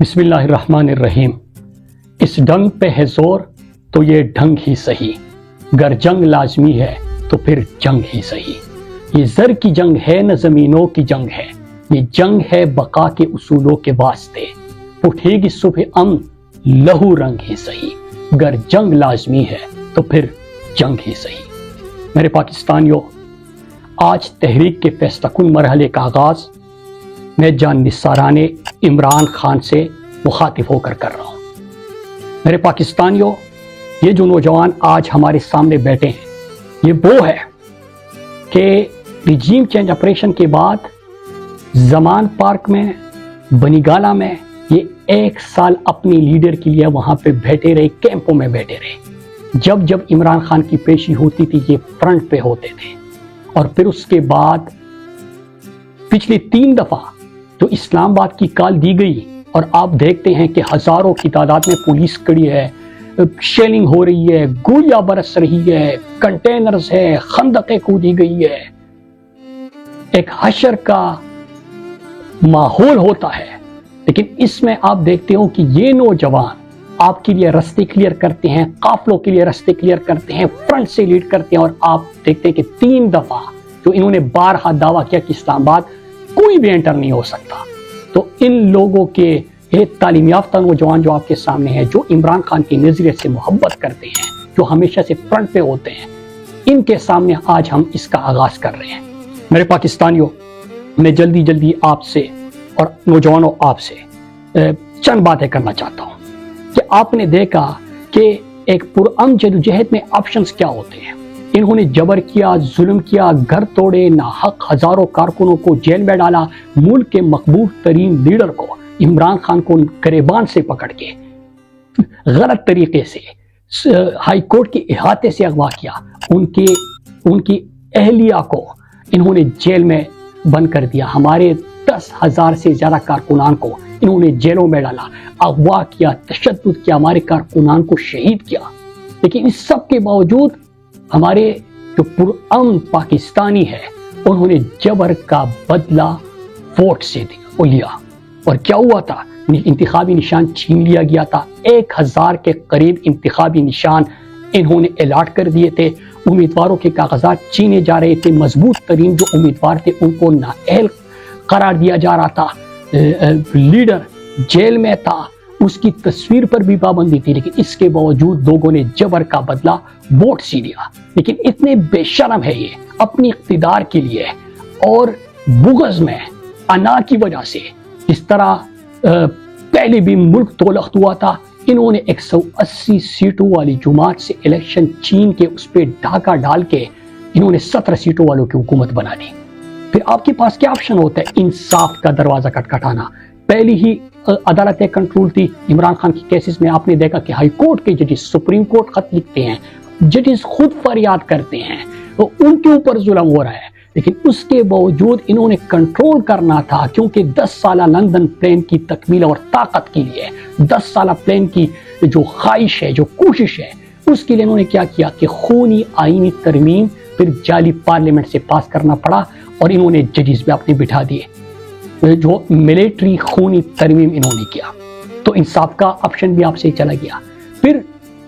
بسم اللہ الرحمن الرحیم۔ اس ڈنگ پہ ہے زور تو یہ ڈھنگ ہی صحیح، گر جنگ لازمی ہے تو پھر جنگ ہی صحیح۔ یہ زر کی جنگ ہے نہ زمینوں کی جنگ ہے، یہ جنگ ہے بقا کے اصولوں کے واسطے۔ اٹھے گی صبح امن لہو رنگ ہی صحیح، گر جنگ لازمی ہے تو پھر جنگ ہی صحیح۔ میرے پاکستانیوں، آج تحریک کے فیصلہ کن مرحلے کا آغاز میں جان نثارانہ عمران خان سے مخاطب ہو کر رہا ہوں۔ میرے پاکستانیوں، یہ جو نوجوان آج ہمارے سامنے بیٹھے ہیں، یہ وہ ہے کہ رجیم چینج آپریشن کے بعد زمان پارک میں، بنی گالہ میں یہ 1 سال اپنی لیڈر کے لیے وہاں پہ بیٹھے رہے، کیمپوں میں بیٹھے رہے۔ جب عمران خان کی پیشی ہوتی تھی یہ فرنٹ پہ ہوتے تھے، اور پھر اس کے بعد پچھلی 3 دفعہ جو اسلام آباد کی کال دی گئی، اور آپ دیکھتے ہیں کہ ہزاروں کی تعداد میں پولیس کڑی ہے، شیلنگ ہو رہی ہے، گولیاں برس رہی ہے، کنٹینرز ہے، خندقیں کھودی گئی ہے، ایک حشر کا ماحول ہوتا ہے۔ لیکن اس میں آپ دیکھتے ہو کہ یہ نوجوان آپ کے لیے رستے کلیئر کرتے ہیں، قافلوں کے لیے رستے کلیئر کرتے ہیں، فرنٹ سے لیڈ کرتے ہیں، اور آپ دیکھتے ہیں کہ 3 دفعہ جو انہوں نے بارہا دعویٰ کیا کہ اسلام آباد کوئی بھی انٹر نہیں ہو سکتا۔ تو ان لوگوں کے یہ تعلیم یافتہ نوجوان جو آپ کے سامنے ہیں، جو عمران خان کی نظریے سے محبت کرتے ہیں، جو ہمیشہ سے فرنٹ پہ ہوتے ہیں، ان کے سامنے آج ہم اس کا آغاز کر رہے ہیں۔ میرے پاکستانیوں، میں جلدی آپ سے اور نوجوانوں آپ سے چند باتیں کرنا چاہتا ہوں کہ آپ نے دیکھا کہ ایک پرامن جدوجہد میں آپشنز کیا ہوتے ہیں۔ انہوں نے جبر کیا، ظلم کیا، گھر توڑے، ناحق ہزاروں کارکنوں کو جیل میں ڈالا، ملک کے مقبول ترین لیڈر کو عمران خان کو گریبان سے پکڑ کے غلط طریقے سے ہائی کورٹ کے احاطے سے اغوا کیا، ان کی اہلیہ کو انہوں نے جیل میں بند کر دیا، ہمارے 10,000 سے زیادہ کارکنان کو انہوں نے جیلوں میں ڈالا، اغوا کیا، تشدد کیا، ہمارے کارکنان کو شہید کیا۔ لیکن اس سب کے باوجود ہمارے جو پرامن پاکستانی ہے، انہوں نے جبر کا بدلہ ووٹ سے لیا، اور کیا ہوا تھا؟ انتخابی نشان چھین لیا گیا تھا۔ 1,000 کے قریب انتخابی نشان انہوں نے الاٹ کر دیے تھے، امیدواروں کے کاغذات چھینے جا رہے تھے، مضبوط ترین جو امیدوار تھے ان کو نااہل قرار دیا جا رہا تھا، لیڈر جیل میں تھا، اس کی تصویر پر بھی پابندی تھی، لیکن اس کے باوجود لوگوں نے جبر کا بدلہ ووٹ سے لیا۔ لیکن اتنے بے شرم ہے یہ اپنی اقتدار کے لیے اور بغض میں انا کی وجہ سے، جس طرح پہلے بھی ملک دولخت ہوا تھا، انہوں نے 180 سیٹوں والی جماعت سے الیکشن چھین کے اس پہ ڈھاکہ ڈال کے انہوں نے 17 سیٹوں والوں کی حکومت بنا دی۔ پھر آپ کے پاس کیا آپشن ہوتا ہے؟ انصاف کا دروازہ کھٹکھٹانا۔ پہلی ہی عدالتیں کنٹرول تھی عمران خان کی کیسز میں، آپ نے دیکھا کہ ہائی کورٹ کے ججز سپریم کورٹ خط لکھتے ہیں، ججز خود فریاد کرتے ہیں، تو ان کے اوپر ظلم ہو رہا ہے، لیکن اس کے باوجود انہوں نے کنٹرول کرنا تھا، کیونکہ 10 سالہ لندن پلان کی تکمیل اور طاقت کے لیے، 10 سالہ پلان کی جو خواہش ہے، جو کوشش ہے، اس کے لیے انہوں نے کیا کیا کہ خونی آئینی ترمیم پھر جعلی پارلیمنٹ سے پاس کرنا پڑا، اور انہوں نے ججز بھی اپنے بٹھا دیے، جو ملٹری خونی ترمیم انہوں نے کیا۔ تو انصاف کا آپشن بھی آپ سے چلا گیا۔ پھر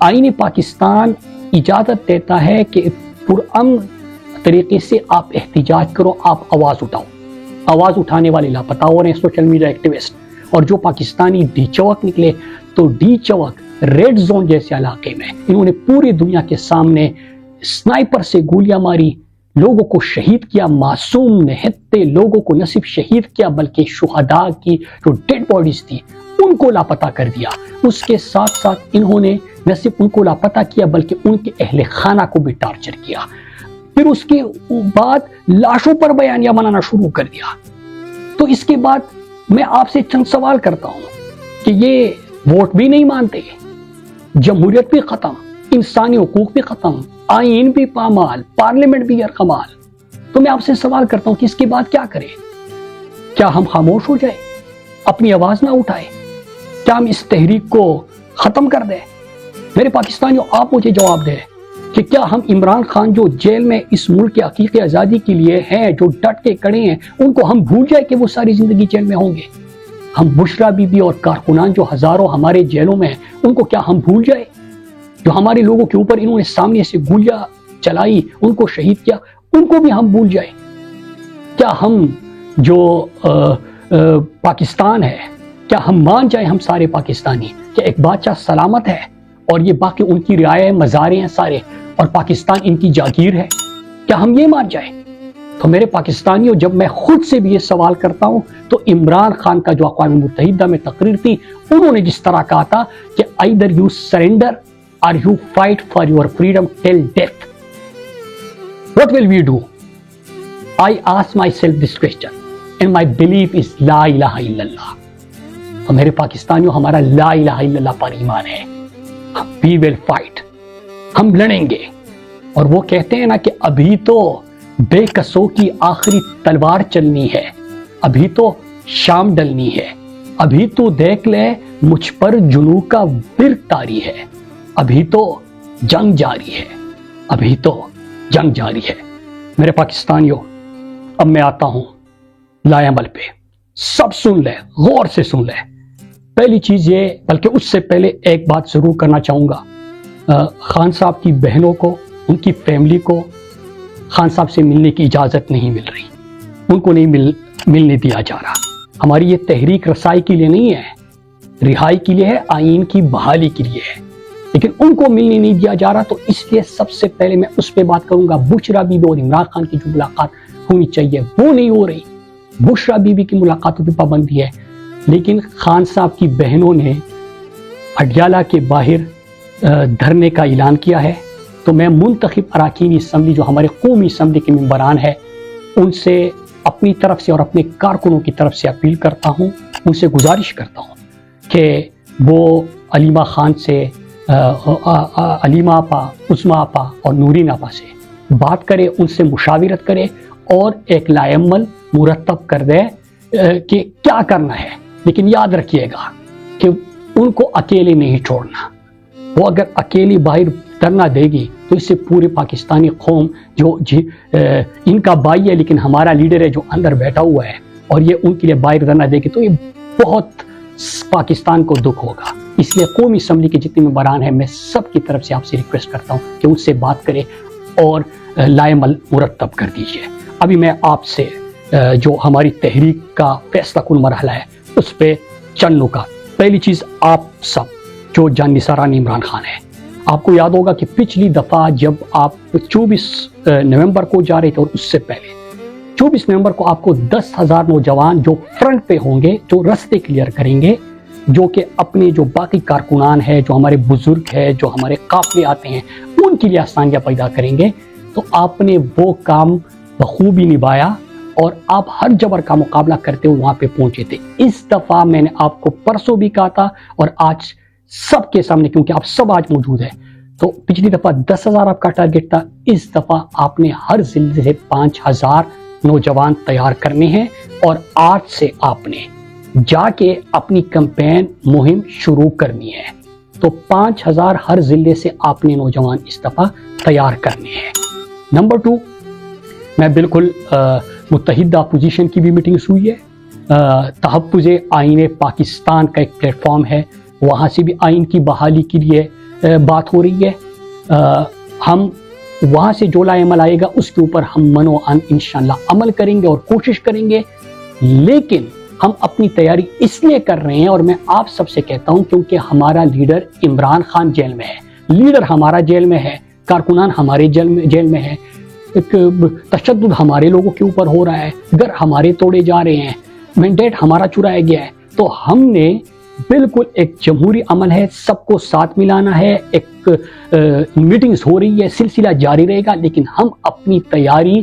آئین پاکستان اجازت دیتا ہے کہ پرامن طریقے سے آپ احتجاج کرو، آپ آواز اٹھاؤ۔ آواز اٹھانے والے لاپتہ ہو رہے ہیں سوشل میڈیا ایکٹیوسٹ، اور جو پاکستانی ڈی چوک نکلے تو ڈی چوک ریڈ زون جیسے علاقے میں انہوں نے پوری دنیا کے سامنے سنائپر سے گولیاں ماری، لوگوں کو شہید کیا، معصوم نہتے لوگوں کو نہ صرف شہید کیا بلکہ شہداء کی جو ڈیڈ باڈیز تھی ان کو لاپتہ کر دیا۔ اس کے ساتھ ساتھ انہوں نے نہ صرف ان کو لاپتہ کیا بلکہ ان کے اہل خانہ کو بھی ٹارچر کیا۔ پھر اس کے بعد لاشوں پر بیانیہ بنانا شروع کر دیا۔ تو اس کے بعد میں آپ سے چند سوال کرتا ہوں کہ یہ ووٹ بھی نہیں مانتے، جمہوریت بھی ختم، انسانی حقوق بھی ختم، آئین بھی پامال، پارلیمنٹ بھی یرغمال، تو میں آپ سے سوال کرتا ہوں کہ اس کے بعد کیا کریں؟ کیا ہم خاموش ہو جائیں، اپنی آواز نہ اٹھائیں؟ کیا ہم اس تحریک کو ختم کر دیں؟ میرے پاکستانیوں، آپ مجھے جواب دیں کہ کیا ہم عمران خان جو جیل میں اس ملک کے حقیقی آزادی کے لیے ہیں، جو ڈٹ کے کڑے ہیں، ان کو ہم بھول جائیں کہ وہ ساری زندگی جیل میں ہوں گے؟ ہم بشرا بی بی اور کارکنان جو ہزاروں ہمارے جیلوں میں ہیں ان کو کیا ہم بھول جائے؟ جو ہمارے لوگوں کے اوپر انہوں نے سامنے سے گولیاں چلائی، ان کو شہید کیا، ان کو بھی ہم بھول جائیں؟ کیا ہم جو پاکستان ہے، کیا ہم مان جائیں ہم سارے پاکستانی کہ ایک بادشاہ سلامت ہے اور یہ باقی ان کی رعایا مزارے ہیں سارے اور پاکستان ان کی جاگیر ہے؟ کیا ہم یہ مان جائیں؟ تو میرے پاکستانیوں، جب میں خود سے بھی یہ سوال کرتا ہوں تو عمران خان کا جو اقوام متحدہ میں تقریر تھی، انہوں نے جس طرح کہا تھا کہ either you surrender or you fight for your freedom till death. What will we do? I ask myself this question and my belief is لا الہ الا اللہ. تو میرے پاکستانیوں، ہمارا لا الہ الا اللہ پر ایمان ہے. We will fight. ہم لڑیں گے. اور وہ کہتے ہیں نا کہ ابھی تو بے کسوں کی آخری تلوار چلنی ہے، ابھی تو شام ڈلنی ہے، ابھی تو دیکھ لے مجھ پر جنوں کا برق طاری ہے، ابھی تو جنگ جاری ہے، ابھی تو جنگ جاری ہے. میرے پاکستانیوں، اب میں آتا ہوں لائے عمل پہ. سب سن لے، غور سے سن لے. پہلی چیز یہ، بلکہ اس سے پہلے ایک بات ضرور کرنا چاہوں گا. خان صاحب کی بہنوں کو، ان کی فیملی کو خان صاحب سے ملنے کی اجازت نہیں مل رہی، ان کو نہیں ملنے دیا جا رہا. ہماری یہ تحریک رسائی کے لیے نہیں ہے، رہائی کے لیے ہے، آئین کی بحالی کے لیے ہے، لیکن ان کو ملنے نہیں دیا جا رہا. تو اس لیے سب سے پہلے میں اس پہ بات کروں گا. بشرا بی بی اور عمران خان کی جو ملاقات ہونی چاہیے وہ نہیں ہو رہی. بشرا بی بی کی ملاقاتوں پہ پابندی ہے، لیکن خان صاحب کی بہنوں نے اڈیالہ کے باہر دھرنے کا اعلان کیا ہے. تو میں منتخب اراکین اسمبلی جو ہمارے قومی اسمبلی کے ممبران ہیں، ان سے اپنی طرف سے اور اپنے کارکنوں کی طرف سے اپیل کرتا ہوں، ان سے گزارش کرتا ہوں کہ وہ علیمہ خان سے، علیمہ آپا، عظمیٰ آپا اور نورین آپا سے بات کرے، ان سے مشاورت کرے اور ایک لائحہ عمل مرتب کر دے کہ کیا کرنا ہے. لیکن یاد رکھیے گا کہ ان کو اکیلے نہیں چھوڑنا. وہ اگر اکیلی باہر دھرنا دے گی تو اس سے پورے پاکستانی قوم جو ان کا بھائی ہے لیکن ہمارا لیڈر ہے جو اندر بیٹھا ہوا ہے، اور یہ ان کے لیے باہر دھرنا دے گی تو یہ بہت پاکستان کو دکھ ہوگا. اس لیے قومی اسمبلی کے جتنے ممبران ہیں، میں سب کی طرف سے آپ سے ریکویسٹ کرتا ہوں کہ ان سے بات کرے اور لائحہ عمل مرتب کر دیجیے. ابھی میں آپ سے جو ہماری تحریک کا فیصلہ کن مرحلہ ہے اس پہ چند نکات. پہلی چیز، آپ سب جو جان نثاران عمران خان ہے، آپ کو یاد ہوگا کہ پچھلی دفعہ جب آپ 24 نومبر کو جا رہے تھے اور اس سے پہلے 24 نومبر کو آپ کو 10,000 نوجوان جو فرنٹ پہ ہوں گے، جو رستے کلیئر کریں گے، جو کہ اپنے جو باقی کارکنان ہیں، جو ہمارے بزرگ ہیں، جو ہمارے قافلے آتے ہیں، ان کے لیے آسانیاں پیدا کریں گے. تو آپ نے وہ کام بخوبی نبھایا اور آپ ہر جبر کا مقابلہ کرتے ہوئے وہاں پہ پہنچے تھے. اس دفعہ میں نے آپ کو پرسوں بھی کہا تھا اور آج سب کے سامنے، کیونکہ آپ سب آج موجود ہیں، تو پچھلی دفعہ 10,000 آپ کا ٹارگٹ تھا، اس دفعہ آپ نے ہر ضلع سے 5,000 نوجوان تیار کرنے ہیں اور آج سے آپ نے جا کے اپنی کمپین مہم شروع کرنی ہے. تو 5,000 ہر ضلع سے آپ نے نوجوان اس دفعہ تیار کرنے ہیں. نمبر 2، میں بالکل متحدہ اپوزیشن کی بھی میٹنگز ہوئی ہے. تحفظ آئین پاکستان کا ایک پلیٹ فارم ہے، وہاں سے بھی آئین کی بحالی کے لیے بات ہو رہی ہے. ہم وہاں سے جو لائحہ عمل آئے گا اس کے اوپر ہم منو ان انشاءاللہ عمل کریں گے اور کوشش کریں گے. لیکن ہم اپنی تیاری اس لیے کر رہے ہیں، اور میں آپ سب سے کہتا ہوں، کیونکہ ہمارا لیڈر عمران خان جیل میں ہے، لیڈر ہمارا جیل میں ہے، کارکنان ہمارے جیل میں ہے، تشدد ہمارے لوگوں کے اوپر ہو رہا ہے، گھر ہمارے توڑے جا رہے ہیں، مینڈیٹ ہمارا چرایا گیا ہے. تو ہم نے بالکل ایک جمہوری عمل ہے، سب کو ساتھ ملانا ہے. ایک میٹنگز ہو رہی ہے، سلسلہ جاری رہے گا، لیکن ہم اپنی تیاری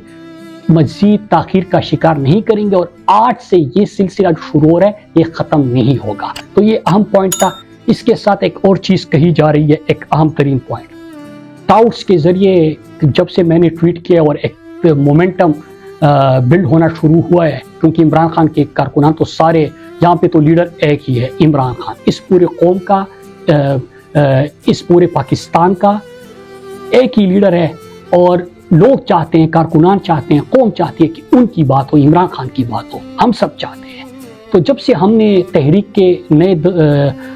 مزید تاخیر کا شکار نہیں کریں گے. اور آج سے یہ سلسلہ جو شروع ہو رہا ہے یہ ختم نہیں ہوگا. تو یہ اہم پوائنٹ تھا. اس کے ساتھ ایک اور چیز کہی جا رہی ہے، ایک اہم ترین پوائنٹ، ٹاؤٹس کے ذریعے جب سے میں نے ٹویٹ کیا اور ایک مومنٹم بلڈ ہونا شروع ہوا ہے، کیونکہ عمران خان کے کارکنان تو سارے یہاں پہ تو لیڈر ایک ہی ہے، عمران خان. اس پورے قوم کا، اس پورے پاکستان کا ایک ہی لیڈر ہے، اور لوگ چاہتے ہیں، کارکنان چاہتے ہیں، قوم چاہتی ہے کہ ان کی بات ہو، عمران خان کی بات ہو. ہم سب چاہتے ہیں تو جب سے ہم نے تحریک کے نئے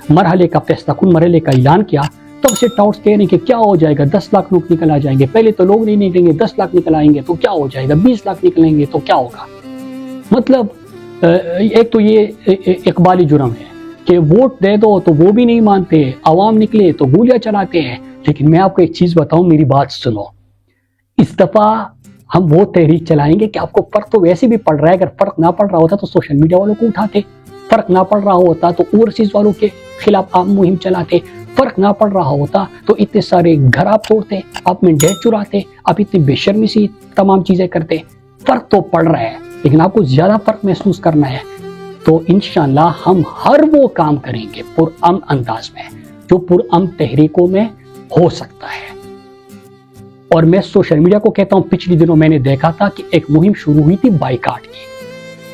مرحلے کا فیصلہ کن مرحلے کا اعلان کیا، تب سے ٹاؤٹس کہہ رہے ہیں کہ کیا ہو جائے گا، 10 لاکھ لوگ نکل آ جائیں گے، پہلے تو لوگ نہیں نکلیں گے، 10 لاکھ نکل آئیں گے تو کیا ہو جائے گا، 20 لاکھ نکلیں گے تو کیا ہوگا۔ مطلب ایک تو یہ اقبالی جرم ہے کہ ووٹ دے دو تو وہ بھی نہیں مانتے، عوام نکلے تو گولیاں چلاتے ہیں۔ لیکن میں آپ کو ایک چیز بتاؤں، میری بات سنو، اس دفعہ ہم وہ تحریک چلائیں گے کہ آپ کو فرق تو ویسے بھی پڑ رہا ہے، اگر فرق نہ پڑ رہا ہوتا تو سوشل میڈیا والوں کو اٹھاتے، فرق نہ پڑ رہا ہوتا تو اوورسیز والوں کے خلاف آپ مہم چلاتے، فرق نہ پڑ رہا ہوتا تو اتنے سارے گھر آپ توڑتے، آپ مینڈیٹ چراتے، آپ اتنی بے شرمی سی تمام چیزیں کرتے۔ فرق تو پڑ رہا ہے لیکن آپ کو زیادہ فرق محسوس کرنا ہے، تو انشاءاللہ ہم ہر وہ کام کریں گے پرامن انداز میں جو پرامن تحریکوں میں ہو سکتا ہے۔ اور میں سوشل میڈیا کو کہتا ہوں، پچھلی دنوں میں نے دیکھا تھا کہ ایک مہم شروع ہوئی تھی بائیکاٹ کی،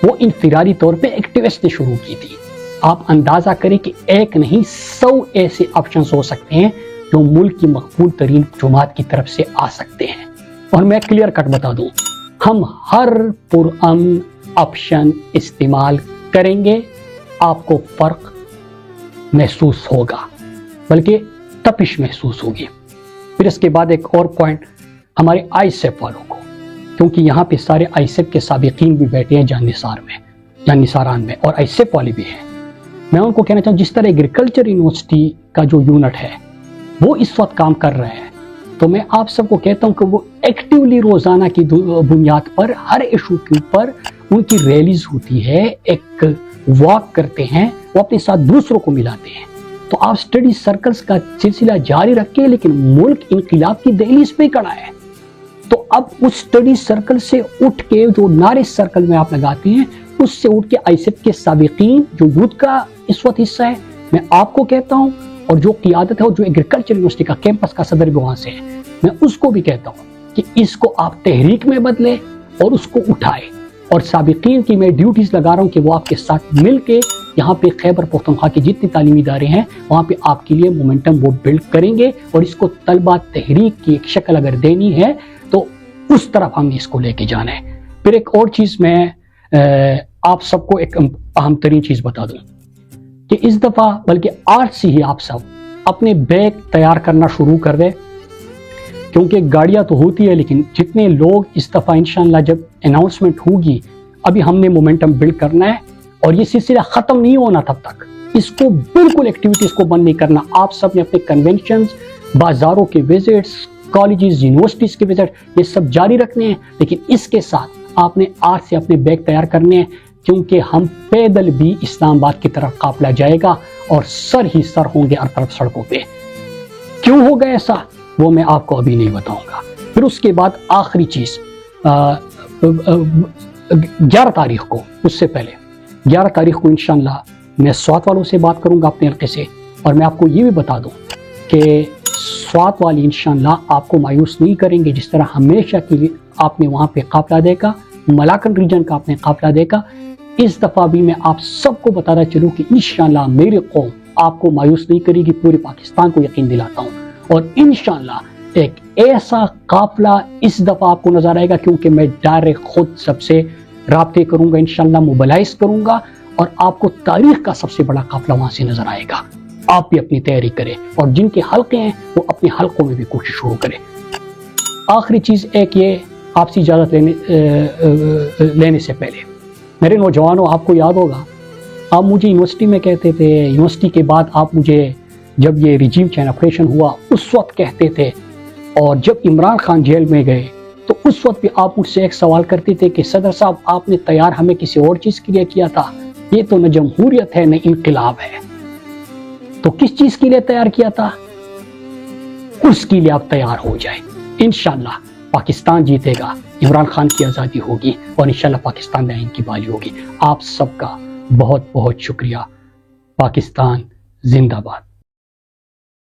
وہ انفرادی طور پہ ایکٹیوسٹ نے شروع کی تھی۔ آپ اندازہ کریں کہ ایک نہیں 100 ایسے آپشنز ہو سکتے ہیں جو ملک کی مقبول ترین جماعت کی طرف سے آ سکتے ہیں۔ اور میں کلیئر کٹ بتا دوں، ہم ہر پرامن آپشن استعمال کریں گے، آپ کو فرق محسوس ہوگا، بلکہ تپش محسوس ہوگی۔ پھر اس کے بعد ایک اور پوائنٹ ہمارے آئی سیپ والوں کو، کیونکہ یہاں پہ سارے آئی سیپ کے سابقین بھی بیٹھے ہیں جان نثاران میں اور آئی سیپ والے بھی ہیں، میں ان کو کہنا چاہوں جس طرح ایگریکلچر یونیورسٹی کا جو یونٹ ہے وہ اس وقت کام کر رہے ہیں، تو میں آپ سب کو کہتا ہوں کہ وہ ایکٹیولی روزانہ کی بنیاد پر ہر ایشو کے اوپر ان کی ریلیز ہوتی ہے، ایک واک کرتے ہیں، وہ اپنے ساتھ دوسروں کو ملاتے ہیں۔ تو آپ اسٹڈی سرکلز کا سلسلہ جاری رکھیں، لیکن ملک انقلاب کی دہلیز پہ کھڑا ہے، تو اب اس اسٹڈی سرکل سے اٹھ کے جو نارے سرکل میں آپ لگاتے ہیں، اس سے اٹھ کے آئی سیپ کے سابقین جو یوتھ کا اس وقت حصہ ہے، میں آپ کو کہتا ہوں، اور جو قیادت ہے اور جو ایگریکلچر یونیورسٹی کا کیمپس کا صدر بھی وہاں سے ہے، میں اس کو بھی کہتا ہوں کہ اس کو آپ تحریک میں بدلے اور اس کو اٹھائے، اور سابقین کی میں ڈیوٹیز لگا رہا ہوں کہ وہ آپ کے ساتھ مل کے یہاں پہ خیبر پختونخوا کے جتنے تعلیمی ادارے ہیں وہاں پہ آپ کے لیے مومنٹم وہ بلڈ کریں گے، اور اس کو طلبہ تحریک کی ایک شکل اگر دینی ہے تو اس طرف ہم نے اس کو لے کے جانا ہے۔ پھر ایک اور چیز میں آپ سب کو ایک اہم ترین چیز بتا دوں کہ اس دفعہ بلکہ آج سے ہی آپ سب اپنے بیگ تیار کرنا شروع کر دیں، کیونکہ گاڑیاں تو ہوتی ہے لیکن جتنے لوگ اس دفعہ انشاءاللہ جب اناؤنسمنٹ ہوگی، ابھی ہم نے مومنٹم بلڈ کرنا ہے اور یہ سلسلہ ختم نہیں ہونا تب تک، اس کو بالکل ایکٹیویٹیز کو بند نہیں کرنا۔ آپ سب نے اپنے کنونشنز، بازاروں کے وزٹس، کالجز، یونیورسٹیز کے وزٹ، یہ سب جاری رکھنے ہیں، لیکن اس کے ساتھ آپ نے آج سے اپنے بیگ تیار کرنے ہیں، کیونکہ ہم پیدل بھی اسلام آباد کی طرف قافلہ جائے گا اور سر ہی سر ہوں گے ہر طرف سڑکوں پہ۔ کیوں ہوگا ایسا وہ میں آپ کو ابھی نہیں بتاؤں گا۔ پھر اس کے بعد آخری چیز 11 تاریخ کو، اس سے پہلے 11 تاریخ کو انشاءاللہ میں سوات والوں سے بات کروں گا اپنے حلقے سے، اور میں آپ کو یہ بھی بتا دوں کہ سوات والی انشاءاللہ آپ کو مایوس نہیں کریں گے، جس طرح ہمیشہ کے لیے آپ نے وہاں پہ قافلہ دیکھا، ملاکنڈ ریجن کا آپ نے قافلہ دیکھا، اس دفعہ بھی میں آپ سب کو بتاتا چلوں کہ انشاءاللہ میری قوم آپ کو مایوس نہیں کرے گی، پورے پاکستان کو یقین دلاتا ہوں، اور انشاءاللہ ایک ایسا قافلہ اس دفعہ آپ کو نظر آئے گا، کیونکہ میں ڈائریکٹ خود سب سے رابطے کروں گا، انشاءاللہ موبلائز کروں گا، اور آپ کو تاریخ کا سب سے بڑا قافلہ وہاں سے نظر آئے گا۔ آپ بھی اپنی تیاری کریں، اور جن کے حلقے ہیں وہ اپنے حلقوں میں بھی کوشش شروع کریں۔ آخری چیز ایک یہ، آپ سے اجازت لینے سے پہلے میرے نوجوانوں، آپ کو یاد ہوگا آپ مجھے یونیورسٹی میں کہتے تھے، یونیورسٹی کے بعد آپ مجھے جب یہ ریجیم چینج آپریشن ہوا اس وقت کہتے تھے، اور جب عمران خان جیل میں گئے تو اس وقت بھی آپ مجھ سے ایک سوال کرتے تھے کہ صدر صاحب آپ نے تیار ہمیں کسی اور چیز کے لیے کیا تھا، یہ تو نہ جمہوریت ہے نہ انقلاب ہے، تو کس چیز کے لیے تیار کیا تھا؟ اس کے لیے آپ تیار ہو جائیں، انشاءاللہ پاکستان جیتے گا، عمران خان کی آزادی ہوگی، اور انشاءاللہ پاکستان میں آئین کی بحالی ہوگی۔ آپ سب کا بہت بہت شکریہ۔ پاکستان زندہ باد۔